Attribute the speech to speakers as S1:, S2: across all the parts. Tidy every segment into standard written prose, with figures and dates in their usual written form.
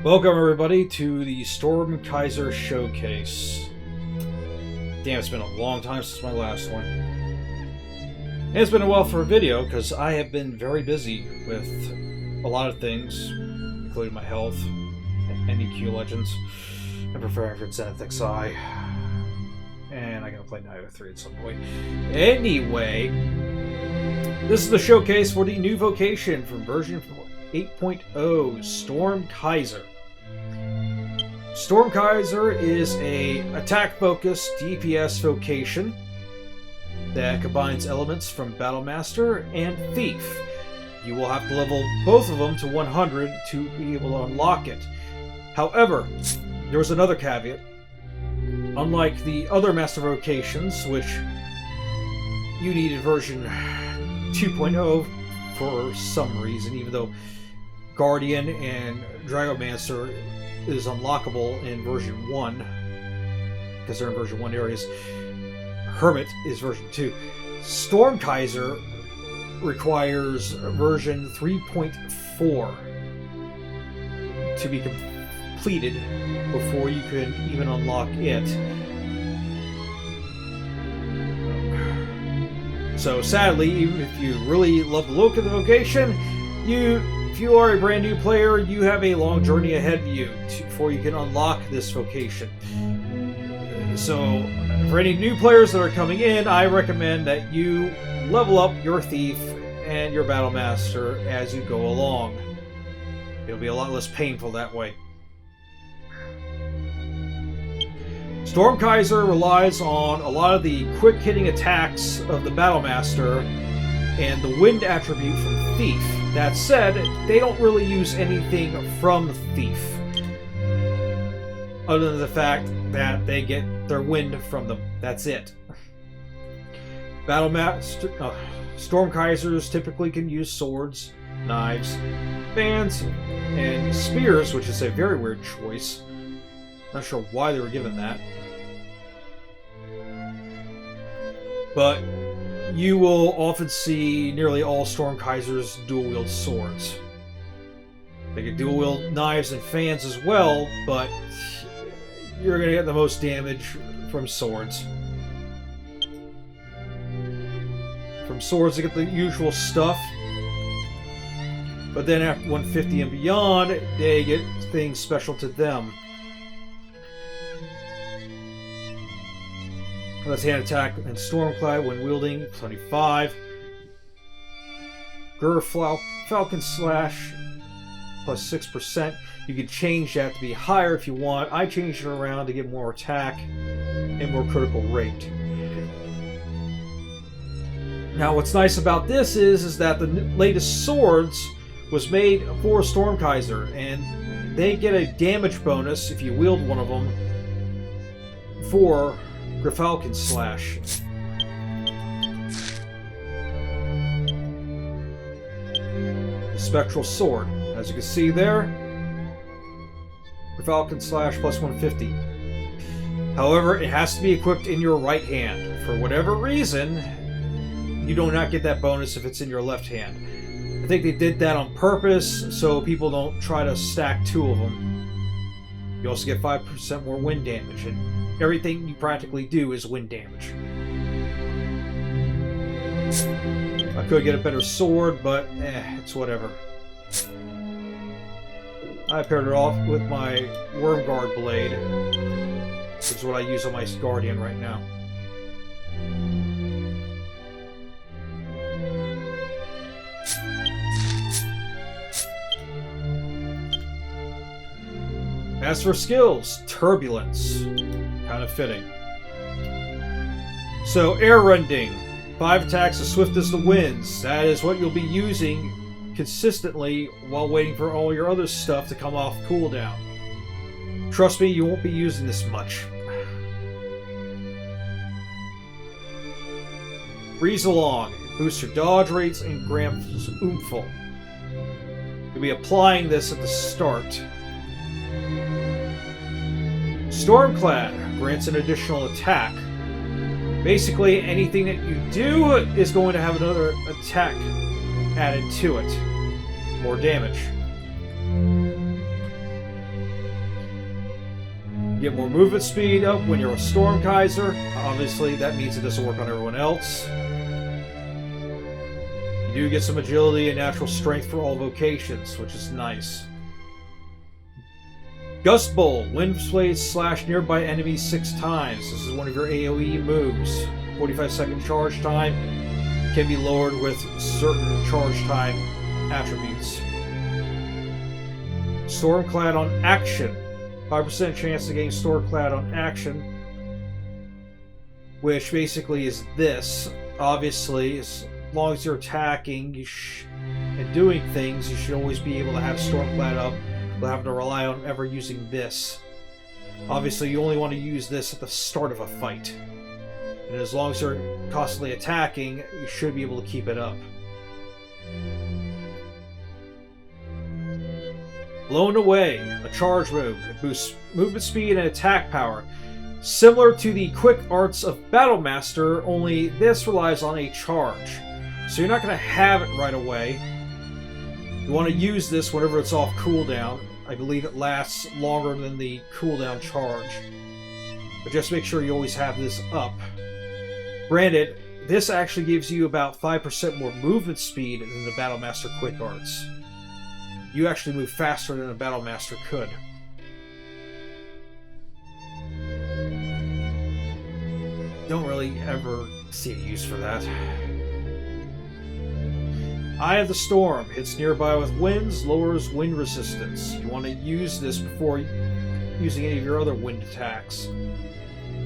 S1: Welcome everybody to the Storm Kaiser Showcase. Damn, it's been a long time since my last one. And it's been a while for a video because I have been very busy with a lot of things, including my health, NEQ Legends, and preparing for Zenith XI. And I gotta play Nioh 3 at some point. Anyway, this is the showcase for the new vocation from version 8.0 Storm Kaiser. Storm Kaiser is a attack-focused DPS vocation that combines elements from Battlemaster and Thief. You will have to level both of them to 100 to be able to unlock it. However, there was another caveat. Unlike the other Master vocations, which you needed version 2.0 for some reason, even though Guardian and Dragomancer is unlockable in version 1, because they're in version 1 areas. Hermit is version 2. Storm Kaiser requires version 3.4 to be completed before you can even unlock it. So sadly, even if you really love the look of the vocation, if you are a brand new player, you have a long journey ahead of you before you can unlock this vocation. So for any new players that are coming in, I recommend that you level up your Thief and your Battlemaster as you go along. It'll be a lot less painful that way. Storm Kaiser relies on a lot of the quick-hitting attacks of the Battlemaster and the wind attribute from Thief. That said, they don't really use anything from Thief, other than the fact that they get their wind from them. That's it. Storm Kaisers typically can use swords, knives, fans, and spears, which is a very weird choice. Not sure why they were given that. But you will often see nearly all Storm Kaisers dual-wield swords. They can dual-wield knives and fans as well, but you're going to get the most damage from swords. From swords, they get the usual stuff. But then after 150 and beyond, they get things special to them. Left hand attack and Stormclad when wielding, 25. Falcon Slash, plus 6%. You can change that to be higher if you want. I changed it around to get more attack and more critical rate. Now what's nice about this is that the latest swords was made for Storm Kaiser, and they get a damage bonus if you wield one of them for Falcon Slash. The Spectral Sword. As you can see there, Falcon Slash plus 150. However, it has to be equipped in your right hand. For whatever reason, you do not get that bonus if it's in your left hand. I think they did that on purpose so people don't try to stack two of them. You also get 5% more wind damage, and everything you practically do is wind damage. I could get a better sword, but it's whatever. I paired it off with my Wormguard blade, which is what I use on my Guardian right now. As for skills, Turbulence. Kind of fitting. So, Air Rending. 5 attacks as swift as the winds. That is what you'll be using consistently while waiting for all your other stuff to come off cooldown. Trust me, you won't be using this much. Breeze Along. Boosts your dodge rates and grants Oompful. You'll be applying this at the start. Stormclad grants an additional attack. Basically, anything that you do is going to have another attack added to it. More damage. get more movement speed up when you're a Storm Kaiser. Obviously, that means it doesn't work on everyone else. You do get some agility and natural strength for all vocations, which is nice. Gust Bolt. Wind blades slash nearby enemies 6 times. This is one of your AoE moves. 45-second charge time. Can be lowered with certain charge time attributes. Stormclad on action. 5% chance to gain Stormclad on action, which basically is this. Obviously, as long as you're attacking and doing things, you should always be able to have Stormclad up without having to rely on ever using this. Obviously, you only want to use this at the start of a fight. And as long as you're constantly attacking, you should be able to keep it up. Blown Away, a charge move. It boosts movement speed and attack power. Similar to the quick arts of Battlemaster, only this relies on a charge. So you're not going to have it right away. You want to use this whenever it's off cooldown. I believe it lasts longer than the cooldown charge. But just make sure you always have this up. Granted, this actually gives you about 5% more movement speed than the Battlemaster quick arts. You actually move faster than a Battlemaster could. Don't really ever see a use for that. Eye of the Storm. Hits nearby with winds, lowers wind resistance. You want to use this before using any of your other wind attacks,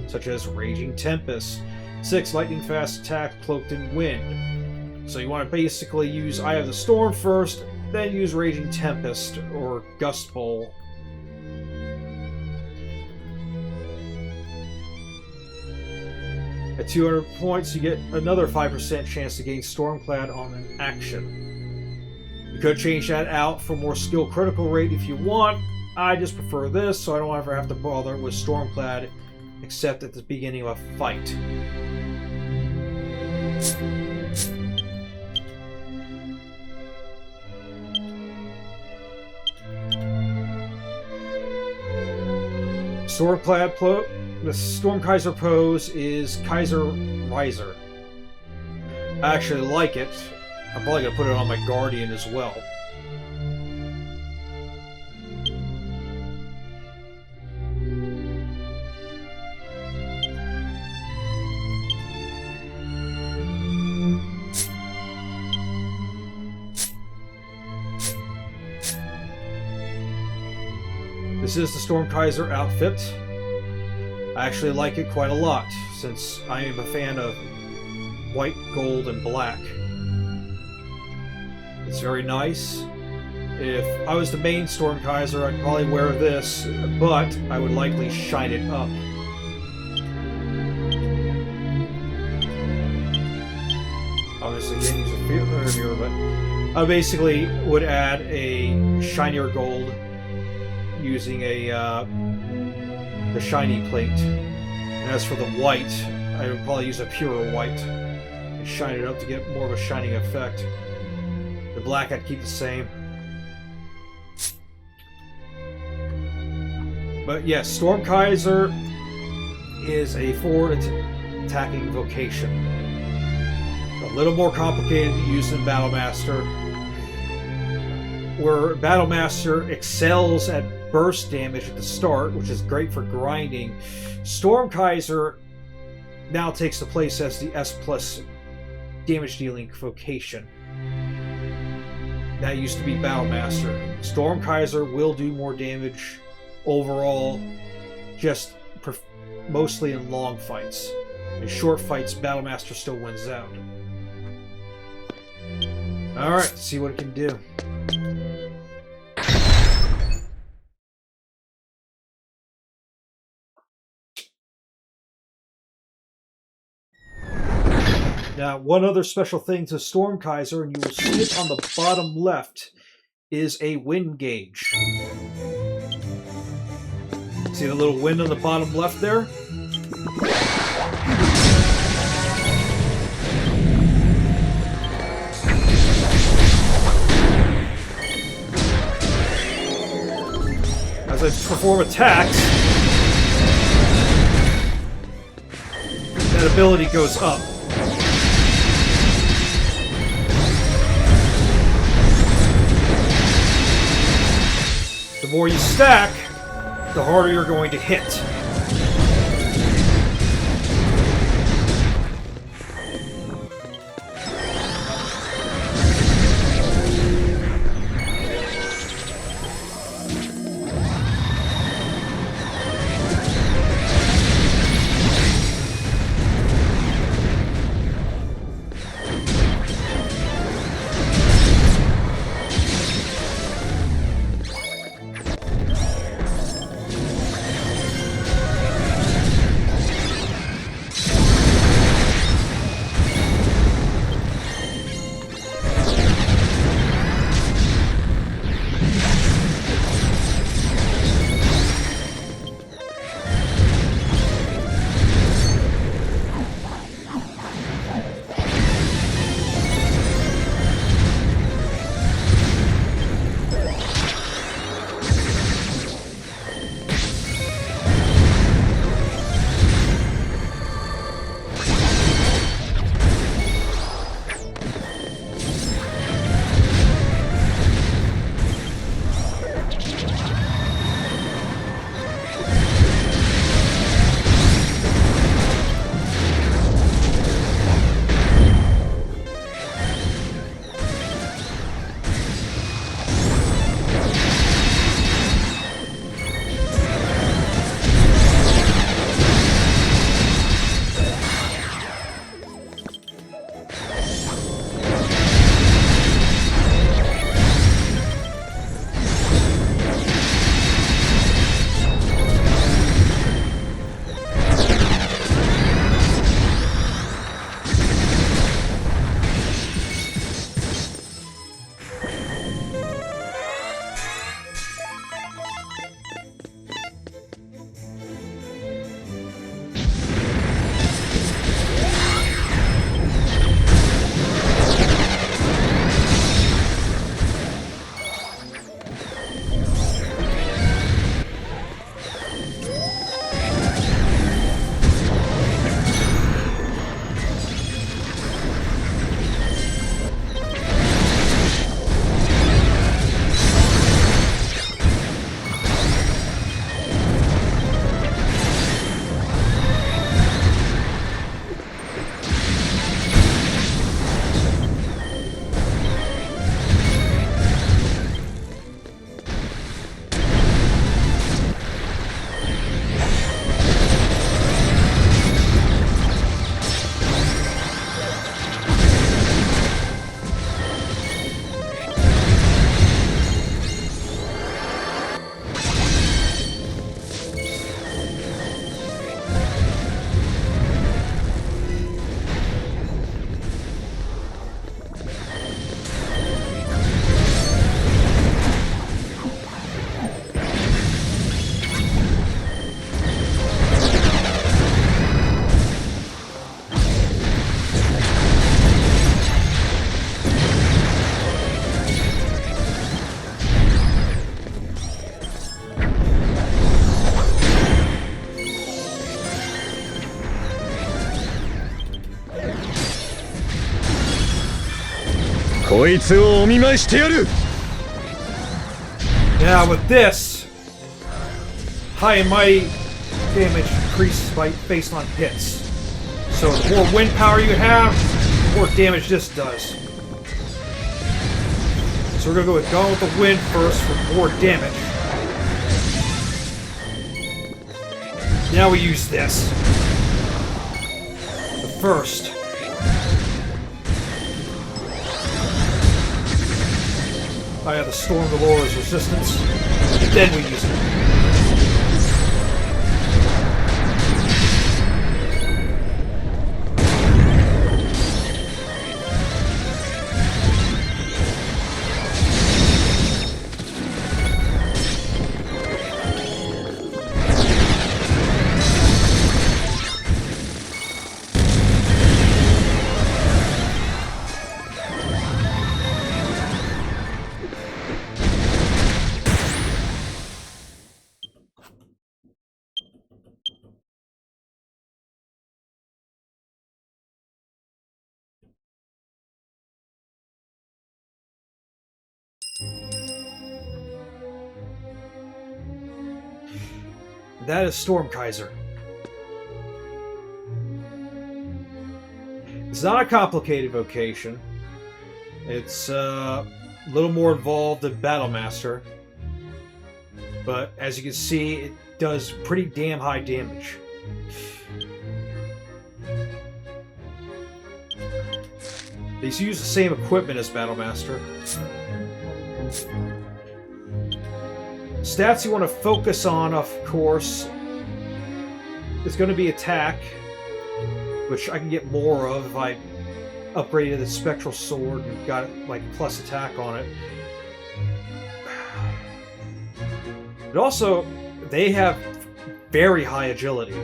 S1: such as Raging Tempest. 6 lightning fast attack cloaked in wind. So you want to basically use Eye of the Storm first, then use Raging Tempest or Gust Bolt. At 200 points, you get another 5% chance to gain Stormclad on an action. You could change that out for more skill critical rate if you want. I just prefer this, so I don't ever have to bother with Stormclad except at the beginning of a fight. The Storm Kaiser pose is Kaiser Riser. I actually like it. I'm probably going to put it on my Guardian as well. This is the Storm Kaiser outfit. I actually like it quite a lot, since I am a fan of white, gold, and black. It's very nice. If I was the main Storm Kaiser, I'd probably wear this, but I would likely shine it up. Obviously, didn't use a fear, but I basically would add a shinier gold using the shiny plate. And as for the white, I would probably use a purer white and shine it up to get more of a shining effect. The black I'd keep the same. But yes, Storm Kaiser is a forward attacking vocation. A little more complicated to use than Battlemaster, where Battlemaster excels at burst damage at the start, which is great for grinding. Storm Kaiser now takes the place as the S+ damage dealing vocation. That used to be Battlemaster. Storm Kaiser will do more damage overall, just mostly in long fights. In short fights, Battlemaster still wins out. Alright, let's see what it can do. Now, one other special thing to Storm Kaiser, and you will see it on the bottom left, is a wind gauge. See the little wind on the bottom left there? As I perform attacks, that ability goes up. The more you stack, the harder you're going to hit.
S2: こいつをお見舞いしてやる。
S1: Now with this, high and mighty damage increases by based on hits. So the more wind power you have, the more damage this does. So we're gonna go with Gone with the Wind first for more damage. Now we use this. But first, I have the Storm to lower his resistance. Then we use it. That is Storm Kaiser. It's not a complicated vocation. It's a little more involved than Battlemaster. But as you can see, it does pretty damn high damage. These use the same equipment as Battlemaster. Stats you want to focus on, of course, is going to be attack, which I can get more of if I upgraded the Spectral Sword and got like plus attack on it. But also, they have very high agility.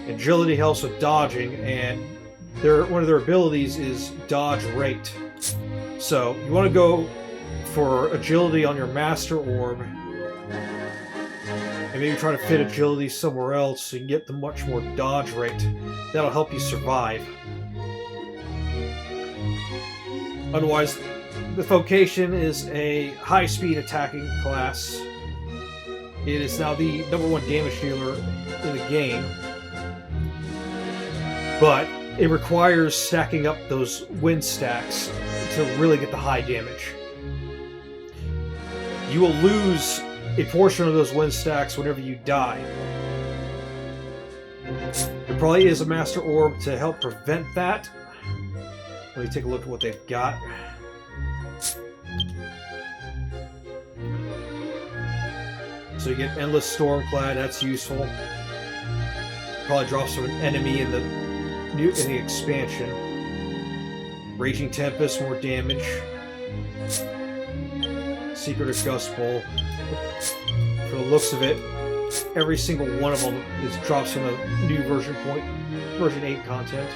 S1: Agility helps with dodging, and one of their abilities is dodge rate. So you want to go for agility on your Master Orb, and maybe try to fit agility somewhere else so you can get the much more dodge rate. That'll help you survive. Otherwise, the Vocation is a high-speed attacking class. It is now the #1 damage dealer in the game, but it requires stacking up those wind stacks to really get the high damage. You will lose a portion of those wind stacks whenever you die. There probably is a Master Orb to help prevent that. Let me take a look at what they've got. So you get Endless Stormclad, that's useful. Probably drops from an enemy in the expansion. Raging Tempest, more damage. Secret of Gust Bowl. For the looks of it, every single one of them drops from the new version 8 content.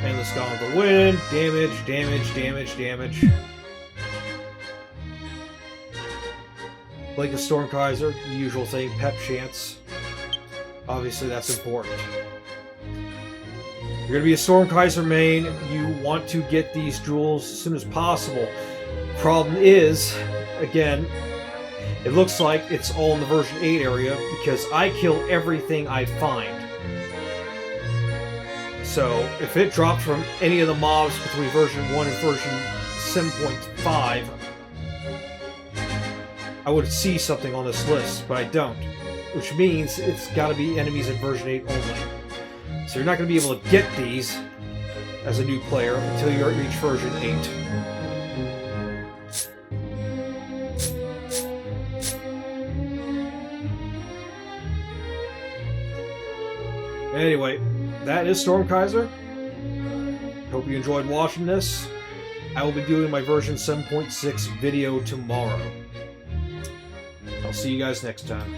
S1: Endless Gone of the Wind, damage, damage, damage, damage. Like the Storm Kaiser, the usual thing, Pep Chance. Obviously, that's important. You're going to be a Storm Kaiser main. You want to get these jewels as soon as possible. Problem is, again, it looks like it's all in the version 8 area because I kill everything I find. So, if it dropped from any of the mobs between version 1 and version 7.5, I would see something on this list, but I don't. Which means it's got to be enemies in version 8 only. So you're not going to be able to get these as a new player until you reach version 8. Anyway, that is Storm Kaiser. Hope you enjoyed watching this. I will be doing my version 7.6 video tomorrow. I'll see you guys next time.